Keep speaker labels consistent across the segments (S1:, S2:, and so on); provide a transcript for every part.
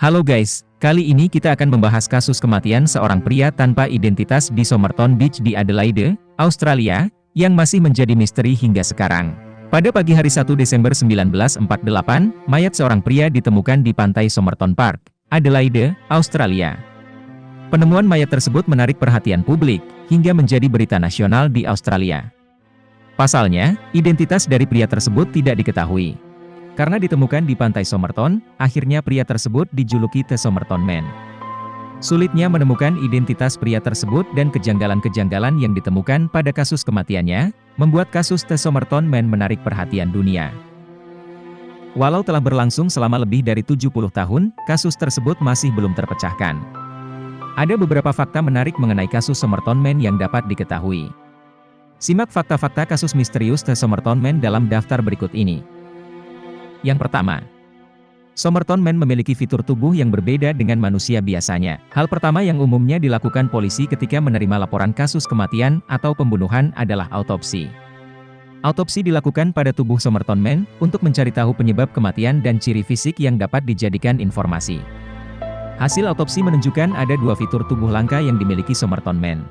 S1: Halo guys, kali ini kita akan membahas kasus kematian seorang pria tanpa identitas di Somerton Beach di Adelaide, Australia, yang masih menjadi misteri hingga sekarang. Pada pagi hari 1 Desember 1948, mayat seorang pria ditemukan di pantai Somerton Park, Adelaide, Australia. Penemuan mayat tersebut menarik perhatian publik, hingga menjadi berita nasional di Australia. Pasalnya, identitas dari pria tersebut tidak diketahui. Karena ditemukan di pantai Somerton, akhirnya pria tersebut dijuluki The Somerton Man. Sulitnya menemukan identitas pria tersebut dan kejanggalan-kejanggalan yang ditemukan pada kasus kematiannya, membuat kasus The Somerton Man menarik perhatian dunia. Walau telah berlangsung selama lebih dari 70 tahun, kasus tersebut masih belum terpecahkan. Ada beberapa fakta menarik mengenai kasus Somerton Man yang dapat diketahui. Simak fakta-fakta kasus misterius The Somerton Man dalam daftar berikut ini. Yang pertama, Somerton Man memiliki fitur tubuh yang berbeda dengan manusia biasanya. Hal pertama yang umumnya dilakukan polisi ketika menerima laporan kasus kematian atau pembunuhan adalah autopsi. Autopsi dilakukan pada tubuh Somerton Man untuk mencari tahu penyebab kematian dan ciri fisik yang dapat dijadikan informasi. Hasil autopsi menunjukkan ada dua fitur tubuh langka yang dimiliki Somerton Man.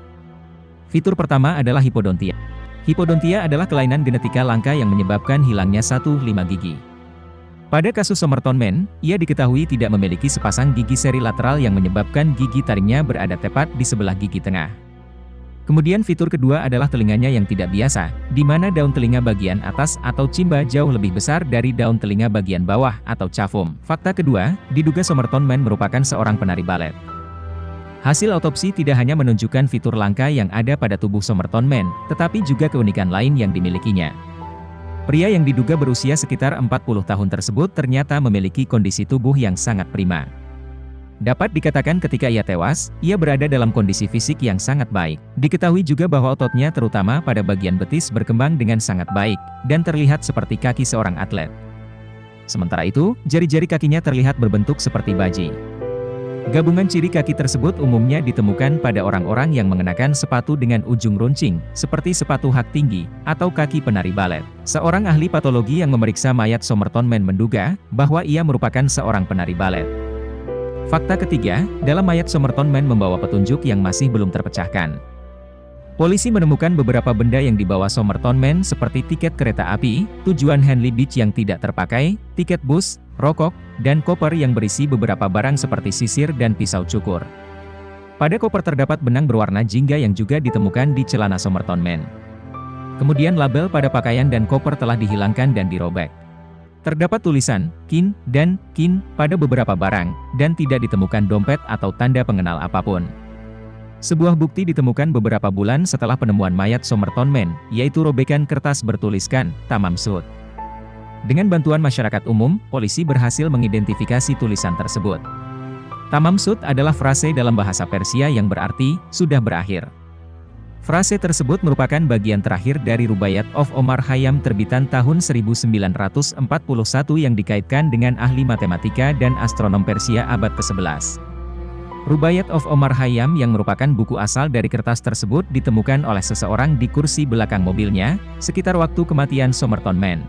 S1: Fitur pertama adalah hipodontia. Hipodontia adalah kelainan genetika langka yang menyebabkan hilangnya 1/5 gigi. Pada kasus Somerton Man, ia diketahui tidak memiliki sepasang gigi seri lateral yang menyebabkan gigi taringnya berada tepat di sebelah gigi tengah. Kemudian fitur kedua adalah telinganya yang tidak biasa, di mana daun telinga bagian atas atau cimba jauh lebih besar dari daun telinga bagian bawah atau cavum. Fakta kedua, diduga Somerton Man merupakan seorang penari balet. Hasil autopsi tidak hanya menunjukkan fitur langka yang ada pada tubuh Somerton Man, tetapi juga keunikan lain yang dimilikinya. Pria yang diduga berusia sekitar 40 tahun tersebut ternyata memiliki kondisi tubuh yang sangat prima. Dapat dikatakan ketika ia tewas, ia berada dalam kondisi fisik yang sangat baik. Diketahui juga bahwa ototnya terutama pada bagian betis berkembang dengan sangat baik, dan terlihat seperti kaki seorang atlet. Sementara itu, jari-jari kakinya terlihat berbentuk seperti baji. Gabungan ciri kaki tersebut umumnya ditemukan pada orang-orang yang mengenakan sepatu dengan ujung runcing, seperti sepatu hak tinggi, atau kaki penari balet. Seorang ahli patologi yang memeriksa mayat Somerton Man menduga bahwa ia merupakan seorang penari balet. Fakta ketiga, dalam mayat Somerton Man membawa petunjuk yang masih belum terpecahkan. Polisi menemukan beberapa benda yang dibawa Somerton Man seperti tiket kereta api, tujuan Henley Beach yang tidak terpakai, tiket bus, rokok, dan koper yang berisi beberapa barang seperti sisir dan pisau cukur. Pada koper terdapat benang berwarna jingga yang juga ditemukan di celana Somerton Man. Kemudian label pada pakaian dan koper telah dihilangkan dan dirobek. Terdapat tulisan, KIN, dan KIN, pada beberapa barang, dan tidak ditemukan dompet atau tanda pengenal apapun. Sebuah bukti ditemukan beberapa bulan setelah penemuan mayat Somerton Man, yaitu robekan kertas bertuliskan, Tamam Sud. Dengan bantuan masyarakat umum, polisi berhasil mengidentifikasi tulisan tersebut. Tamam Sud adalah frase dalam bahasa Persia yang berarti, sudah berakhir. Frase tersebut merupakan bagian terakhir dari Rubaiyat of Omar Khayyam terbitan tahun 1941 yang dikaitkan dengan ahli matematika dan astronom Persia abad ke-11. Rubaiyat of Omar Khayyam yang merupakan buku asal dari kertas tersebut ditemukan oleh seseorang di kursi belakang mobilnya, sekitar waktu kematian Somerton Man.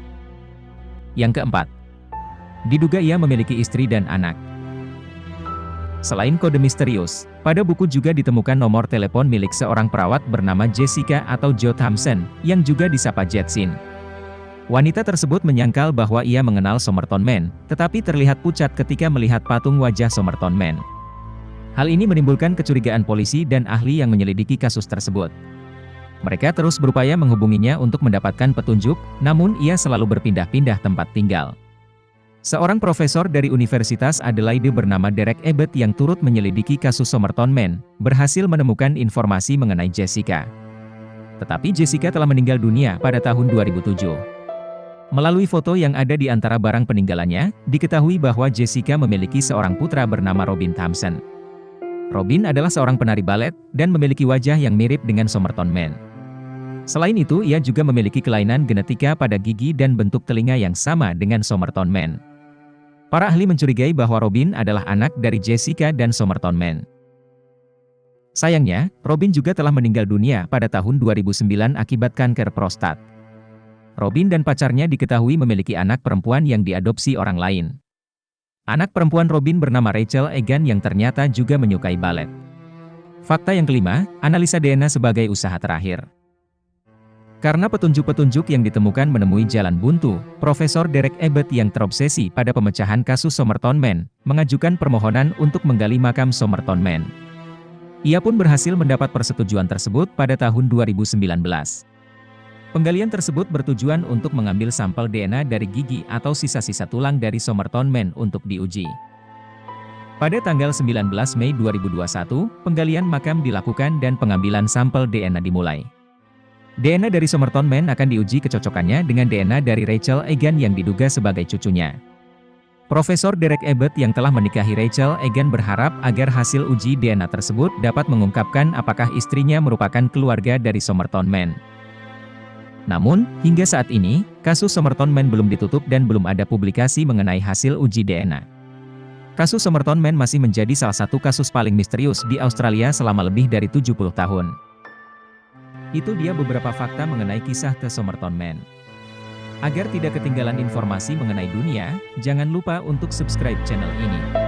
S1: Yang keempat, diduga ia memiliki istri dan anak. Selain kode misterius, pada buku juga ditemukan nomor telepon milik seorang perawat bernama Jessica atau Jo Thompson, yang juga disapa Jetsin. Wanita tersebut menyangkal bahwa ia mengenal Somerton Man, tetapi terlihat pucat ketika melihat patung wajah Somerton Man. Hal ini menimbulkan kecurigaan polisi dan ahli yang menyelidiki kasus tersebut. Mereka terus berupaya menghubunginya untuk mendapatkan petunjuk, namun ia selalu berpindah-pindah tempat tinggal. Seorang profesor dari Universitas Adelaide bernama Derek Abbott yang turut menyelidiki kasus Somerton Man, berhasil menemukan informasi mengenai Jessica. Tetapi Jessica telah meninggal dunia pada tahun 2007. Melalui foto yang ada di antara barang peninggalannya, diketahui bahwa Jessica memiliki seorang putra bernama Robin Thompson. Robin adalah seorang penari balet, dan memiliki wajah yang mirip dengan Somerton Man. Selain itu, ia juga memiliki kelainan genetika pada gigi dan bentuk telinga yang sama dengan Somerton Man. Para ahli mencurigai bahwa Robin adalah anak dari Jessica dan Somerton Man. Sayangnya, Robin juga telah meninggal dunia pada tahun 2009 akibat kanker prostat. Robin dan pacarnya diketahui memiliki anak perempuan yang diadopsi orang lain. Anak perempuan Robin bernama Rachel Egan yang ternyata juga menyukai balet. Fakta yang kelima, analisa DNA sebagai usaha terakhir. Karena petunjuk-petunjuk yang ditemukan menemui jalan buntu, Profesor Derek Ebert yang terobsesi pada pemecahan kasus Somerton Man, mengajukan permohonan untuk menggali makam Somerton Man. Ia pun berhasil mendapat persetujuan tersebut pada tahun 2019. Penggalian tersebut bertujuan untuk mengambil sampel DNA dari gigi atau sisa-sisa tulang dari Somerton Man untuk diuji. Pada tanggal 19 Mei 2021, penggalian makam dilakukan dan pengambilan sampel DNA dimulai. DNA dari Somerton Man akan diuji kecocokannya dengan DNA dari Rachel Egan yang diduga sebagai cucunya. Profesor Derek Ebert yang telah menikahi Rachel Egan berharap agar hasil uji DNA tersebut dapat mengungkapkan apakah istrinya merupakan keluarga dari Somerton Man. Namun, hingga saat ini, kasus Somerton Man belum ditutup dan belum ada publikasi mengenai hasil uji DNA. Kasus Somerton Man masih menjadi salah satu kasus paling misterius di Australia selama lebih dari 70 tahun. Itu dia beberapa fakta mengenai kisah The Somerton Man. Agar tidak ketinggalan informasi mengenai dunia, jangan lupa untuk subscribe channel ini.